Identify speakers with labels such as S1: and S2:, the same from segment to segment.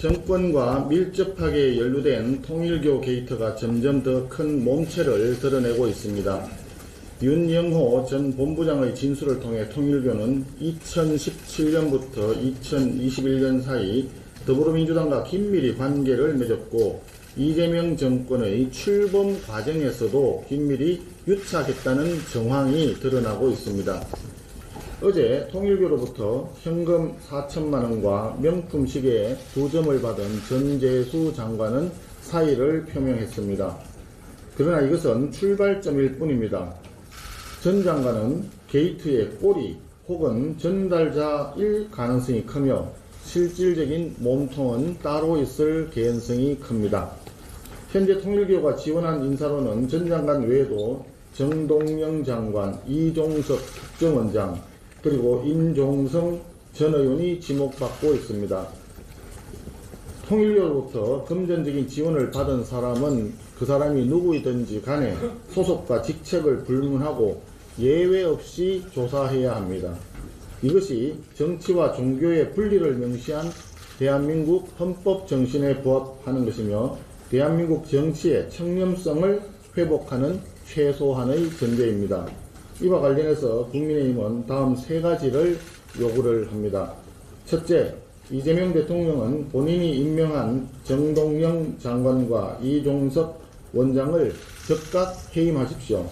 S1: 정권과 밀접하게 연루된 통일교 게이트가 점점 더 큰 몸체를 드러내고 있습니다. 윤영호 전 본부장의 진술을 통해 통일교는 2017년부터 2021년 사이 더불어민주당과 긴밀히 관계를 맺었고 이재명 정권의 출범 과정에서도 긴밀히 유착했다는 정황이 드러나고 있습니다. 어제 통일교로부터 현금 4천만원과 명품 시계 2점을 받은 전재수 장관은 사의를 표명했습니다. 그러나 이것은 출발점일 뿐입니다. 전 장관은 게이트의 꼬리 혹은 전달자일 가능성이 크며 실질적인 몸통은 따로 있을 개연성이 큽니다. 현재 통일교가 지원한 인사로는 전 장관 외에도 정동영 장관, 이종석 국정원장, 그리고 임종성 전 의원이 지목받고 있습니다. 통일교로부터 금전적인 지원을 받은 사람은 그 사람이 누구이든지 간에 소속과 직책을 불문하고 예외 없이 조사해야 합니다. 이것이 정치와 종교의 분리를 명시한 대한민국 헌법 정신에 부합하는 것이며 대한민국 정치의 청렴성을 회복하는 최소한의 전제입니다. 이와 관련해서 국민의힘은 다음 3가지를 요구를 합니다. 첫째, 이재명 대통령은 본인이 임명한 정동영 장관과 이종석 원장을 즉각 해임하십시오.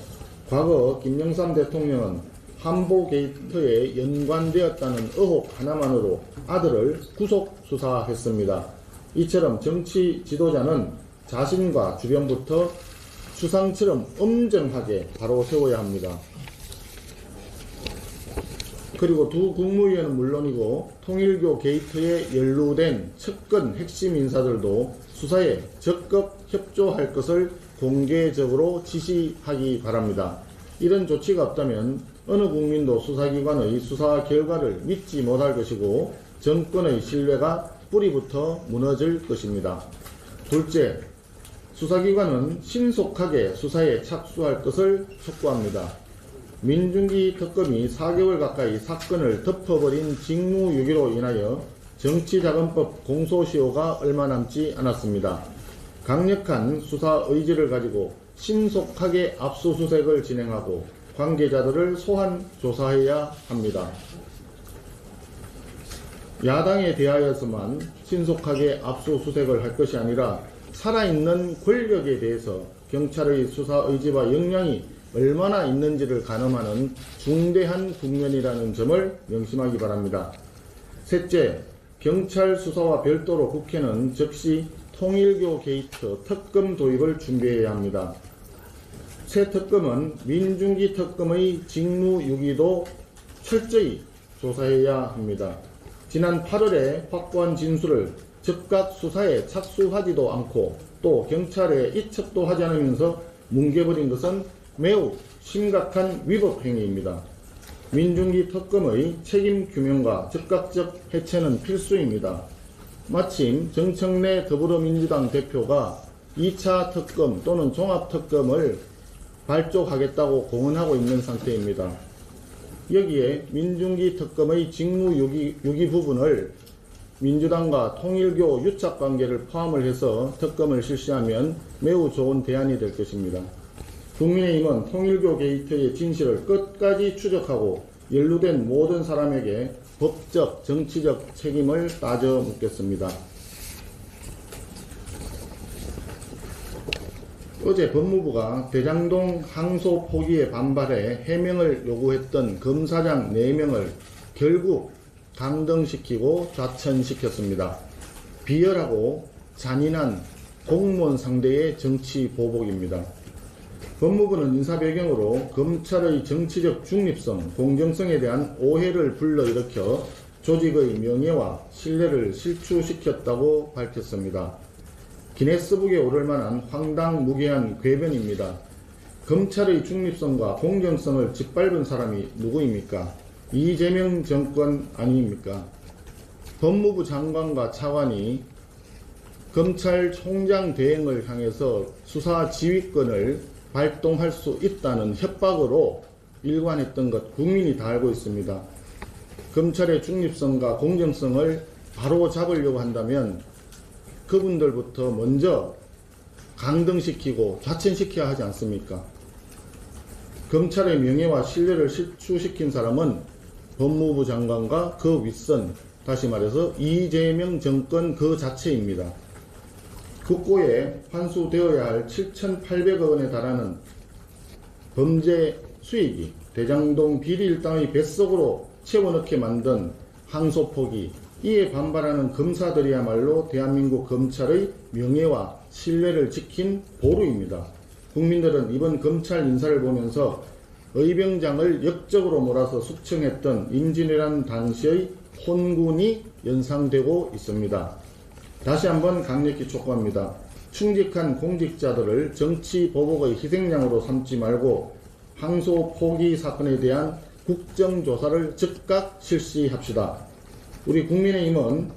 S1: 과거 김영삼 대통령은 한보 게이트에 연관되었다는 의혹 하나만으로 아들을 구속 수사했습니다. 이처럼 정치 지도자는 자신과 주변부터 추상처럼 엄정하게 바로 세워야 합니다. 그리고 두 국무위원은 물론이고 통일교 게이트에 연루된 측근 핵심 인사들도 수사에 적극 협조할 것을 공개적으로 지시하기 바랍니다. 이런 조치가 없다면 어느 국민도 수사기관의 수사 결과를 믿지 못할 것이고 정권의 신뢰가 뿌리부터 무너질 것입니다. 둘째, 수사기관은 신속하게 수사에 착수할 것을 촉구합니다. 민중기 특검이 4개월 가까이 사건을 덮어버린 직무유기로 인하여 정치자금법 공소시효가 얼마 남지 않았습니다. 강력한 수사 의지를 가지고 신속하게 압수수색을 진행하고 관계자들을 소환 조사해야 합니다. 야당에 대하여서만 신속하게 압수수색을 할 것이 아니라 살아있는 권력에 대해서 경찰의 수사 의지와 역량이 얼마나 있는지를 가늠하는 중대한 국면이라는 점을 명심하기 바랍니다. 셋째, 경찰 수사와 별도로 국회는 즉시 통일교 게이트 특검 도입을 준비해야 합니다. 새 특검은 민중기 특검의 직무유기도 철저히 조사해야 합니다. 지난 8월에 확보한 진술을 즉각 수사에 착수하지도 않고 또 경찰에 이첩도 하지 않으면서 뭉개버린 것은 매우 심각한 위법 행위입니다. 민중기 특검의 책임 규명과 즉각적 해체는 필수입니다. 마침 정청래 더불어민주당 대표가 2차 특검 또는 종합특검을 발족하겠다고 공언하고 있는 상태입니다. 여기에 민중기 특검의 직무유기 부분을 민주당과 통일교 유착관계를 포함을 해서 특검을 실시하면 매우 좋은 대안이 될 것입니다. 국민의힘은 통일교 게이트의 진실을 끝까지 추적하고 연루된 모든 사람에게 법적, 정치적 책임을 따져 묻겠습니다. 어제 법무부가 대장동 항소 포기에 반발해 해명을 요구했던 검사장 4명을 결국 강등시키고 좌천시켰습니다. 비열하고 잔인한 공무원 상대의 정치 보복입니다. 법무부는 인사 배경으로 검찰의 정치적 중립성, 공정성에 대한 오해를 불러일으켜 조직의 명예와 신뢰를 실추시켰다고 밝혔습니다. 기네스북에 오를 만한 황당무계한 궤변입니다. 검찰의 중립성과 공정성을 짓밟은 사람이 누구입니까? 이재명 정권 아닙니까? 법무부 장관과 차관이 검찰총장 대행을 향해서 수사 지휘권을 발동할 수 있다는 협박으로 일관했던 것 국민이 다 알고 있습니다. 검찰의 중립성과 공정성을 바로 잡으려고 한다면 그분들부터 먼저 강등시키고 좌천시켜야 하지 않습니까? 검찰의 명예와 신뢰를 실추시킨 사람은 법무부 장관과 그 윗선, 다시 말해서 이재명 정권 그 자체입니다. 국고에 환수되어야 할 7,800억 원에 달하는 범죄 수익이 대장동 비리 일당의 뱃속으로 채워넣게 만든 항소포기, 이에 반발하는 검사들이야말로 대한민국 검찰의 명예와 신뢰를 지킨 보루입니다. 국민들은 이번 검찰 인사를 보면서 의병장을 역적으로 몰아서 숙청했던 임진왜란 당시의 혼군이 연상되고 있습니다. 다시 한번 강력히 촉구합니다. 충직한 공직자들을 정치 보복의 희생양으로 삼지 말고 항소 포기 사건에 대한 국정조사를 즉각 실시합시다. 우리 국민의힘은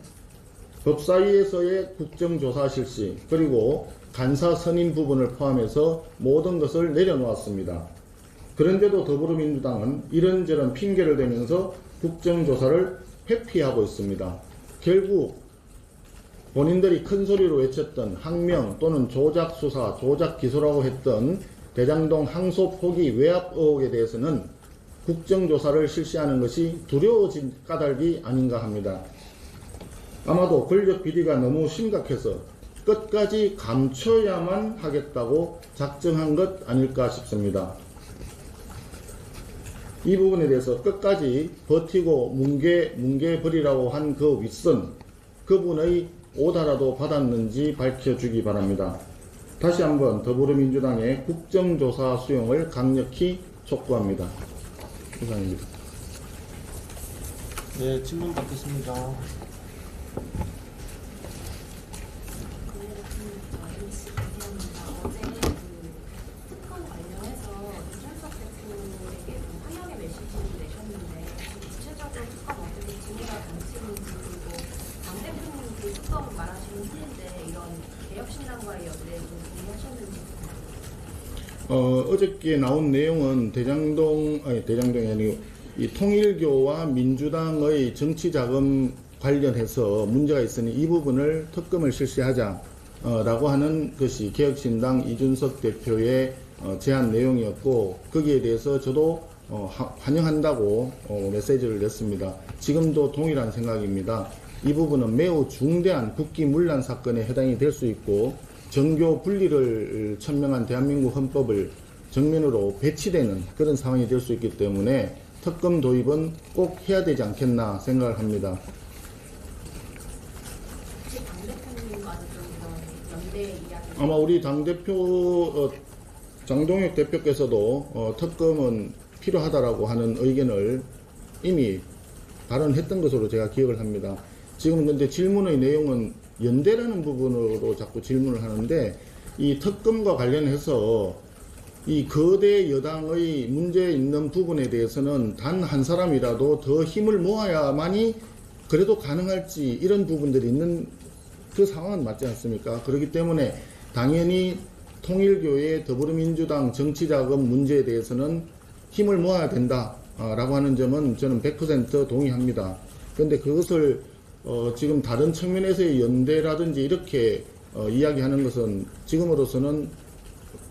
S1: 법사위에서의 국정조사 실시, 그리고 간사 선임 부분을 포함해서 모든 것을 내려놓았습니다. 그런데도 더불어민주당은 이런저런 핑계를 대면서 국정조사를 회피하고 있습니다. 결국 본인들이 큰 소리로 외쳤던 항명 또는 조작 수사, 조작 기소라고 했던 대장동 항소 포기 외압 의혹에 대해서는 국정조사를 실시하는 것이 두려워진 까닭이 아닌가 합니다. 아마도 권력 비리가 너무 심각해서 끝까지 감춰야만 하겠다고 작정한 것 아닐까 싶습니다. 이 부분에 대해서 끝까지 버티고 뭉개버리라고 한 그 윗선, 그분의 오다라도 받았는지 밝혀주기 바랍니다. 다시 한번 더불어민주당의 국정조사 수용을 강력히 촉구합니다. 이상입니다.
S2: 네, 질문 받겠습니다.
S1: 어저께 나온 내용은 대장동이 아니고 이 통일교와 민주당의 정치자금 관련해서 문제가 있으니 이 부분을 특검을 실시하자라고 하는 것이 개혁신당 이준석 대표의 제안 내용이었고, 거기에 대해서 저도 환영한다고 메시지를 냈습니다. 지금도 동일한 생각입니다. 이 부분은 매우 중대한 국기문란 사건에 해당이 될 수 있고, 정교 분리를 천명한 대한민국 헌법을 정면으로 배치되는 그런 상황이 될 수 있기 때문에 특검 도입은 꼭 해야 되지 않겠나 생각을 합니다. 아마 우리 당대표 장동혁 대표께서도 특검은 필요하다라고 하는 의견을 이미 발언했던 것으로 제가 기억을 합니다. 지금 근데 질문의 내용은 연대라는 부분으로 자꾸 질문을 하는데, 이 특검과 관련해서 이 거대 여당의 문제 있는 부분에 대해서는 단 한 사람이라도 더 힘을 모아야만이 그래도 가능할지, 이런 부분들이 있는 그 상황은 맞지 않습니까? 그렇기 때문에 당연히 통일교의 더불어민주당 정치자금 문제에 대해서는 힘을 모아야 된다라고 하는 점은 저는 100% 동의합니다. 그런데 그것을 지금 다른 측면에서의 연대라든지 이렇게 이야기하는 것은 지금으로서는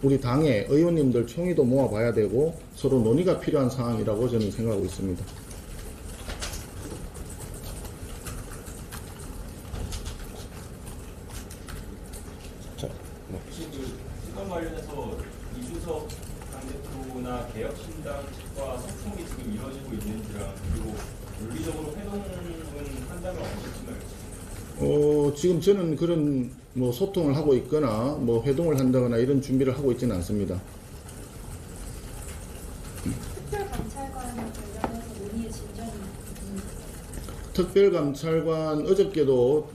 S1: 우리 당의 의원님들 총의도 모아봐야 되고 서로 논의가 필요한 상황이라고 저는 생각하고 있습니다.
S3: 혹시 그 특검 관련해서 이준석 당대표나 개혁신당 측과 소통이 지금 이루어지고 있는지랑, 그리고 물리적으로 회동은 한다면 언제쯤
S1: 지금 저는 그런 소통을 하고 있거나 회동을 한다거나 이런 준비를 하고 있지는 않습니다.
S4: 특별감찰관에 관련해서 논의의 진전이 있습니다.
S1: 특별감찰관 어저께도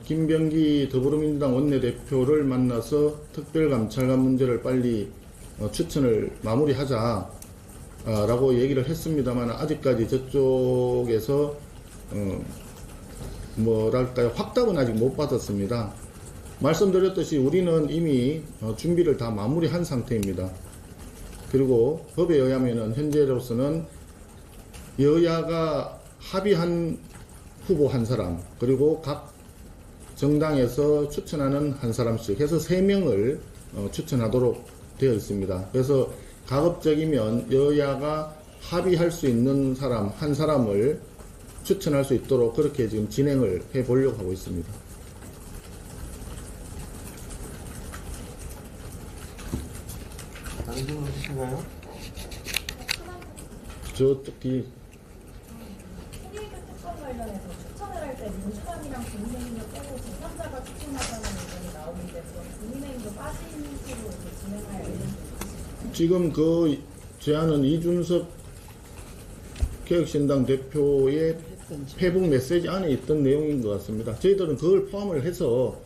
S1: 김병기 더불어민주당 원내대표를 만나서 특별감찰관 문제를 빨리 추천을 마무리하자 라고 얘기를 했습니다만, 아직까지 저쪽에서 확답은 아직 못 받았습니다. 말씀드렸듯이 우리는 이미 준비를 다 마무리한 상태입니다. 그리고 법에 의하면은 현재로서는 여야가 합의한 후보 한 사람, 그리고 각 정당에서 추천하는 한 사람씩 해서 3명을 추천하도록 되어 있습니다. 그래서 가급적이면 여야가 합의할 수 있는 사람 한 사람을 추천할 수 있도록 그렇게 지금 진행을 해 보려고 하고 있습니다.
S2: 다른 질문 있으신가요?
S1: 저쪽 뒤
S4: 통일교 특검 관련해서 추천을 할 때 민주당이랑 국민의힘을 빼고 제3자가 추천하자는 의견이 나오는데 그럼 국민의힘도 빠진 식으로 이제 진행할 의견이 있으신가요?
S1: 지금 그 제안은 이준석 개혁신당 대표의 페북 메시지 안에 있던 내용인 것 같습니다. 저희들은 그걸 포함을 해서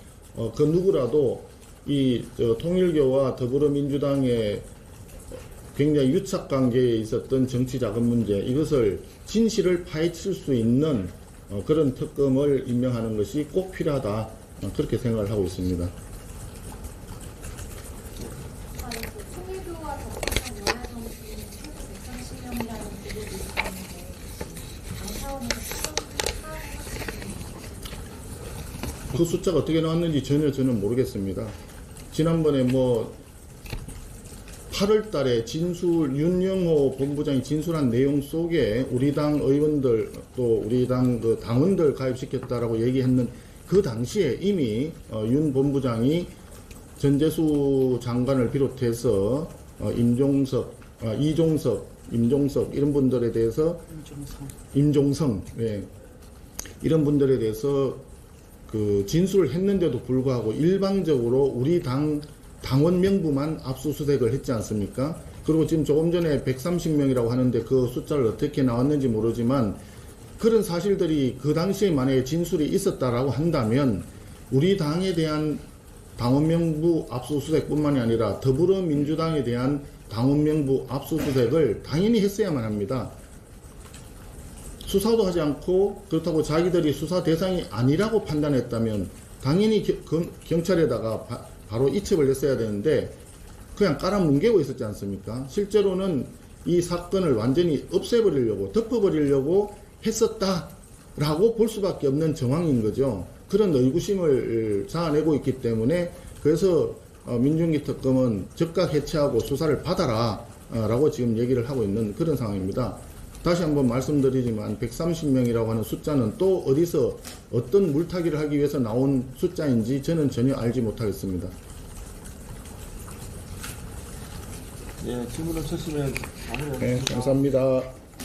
S1: 그 누구라도 이 통일교와 더불어민주당의 굉장히 유착 관계에 있었던 정치 자금 문제 이것을 진실을 파헤칠 수 있는 그런 특검을 임명하는 것이 꼭 필요하다 그렇게 생각을 하고 있습니다.
S4: 아니, 그 통일교와 더불어민주당 여야 정치인 최소 130명이라는 기록이 있었는데 당 차원에서
S1: 그 숫자가 어떻게 나왔는지 전혀 저는 모르겠습니다. 지난번에 뭐 8월 달에 진술, 윤영호 본부장이 진술한 내용 속에 우리 당 의원들 또 우리 당 그 당원들 가입시켰다라고 얘기했는 그 당시에 이미 윤 본부장이 전재수 장관을 비롯해서 임종석, 임종석 이런 분들에 대해서 임종성, 예, 이런 분들에 대해서 그 진술을 했는데도 불구하고 일방적으로 우리 당원 명부만 압수수색을 했지 않습니까? 그리고 지금 조금 전에 130명이라고 하는데 그 숫자를 어떻게 나왔는지 모르지만 그런 사실들이 그 당시에 만약에 진술이 있었다라고 한다면 우리 당에 대한 당원 명부 압수수색뿐만이 아니라 더불어민주당에 대한 당원 명부 압수수색을 당연히 했어야만 합니다. 수사도 하지 않고 그렇다고 자기들이 수사 대상이 아니라고 판단했다면 당연히 경찰에다가 바로 이첩을 했어야 되는데 그냥 깔아뭉개고 있었지 않습니까? 실제로는 이 사건을 완전히 없애버리려고 덮어버리려고 했었다라고 볼 수밖에 없는 정황인 거죠. 그런 의구심을 자아내고 있기 때문에 그래서 민중기 특검은 즉각 해체하고 수사를 받아라 라고 지금 얘기를 하고 있는 그런 상황입니다. 다시 한번 말씀드리지만 130명이라고 하는 숫자는 또 어디서 어떤 물타기를 하기 위해서 나온 숫자인지 저는 전혀 알지 못하겠습니다.
S2: 예, 질문 없으시면
S1: 네, 감사합니다.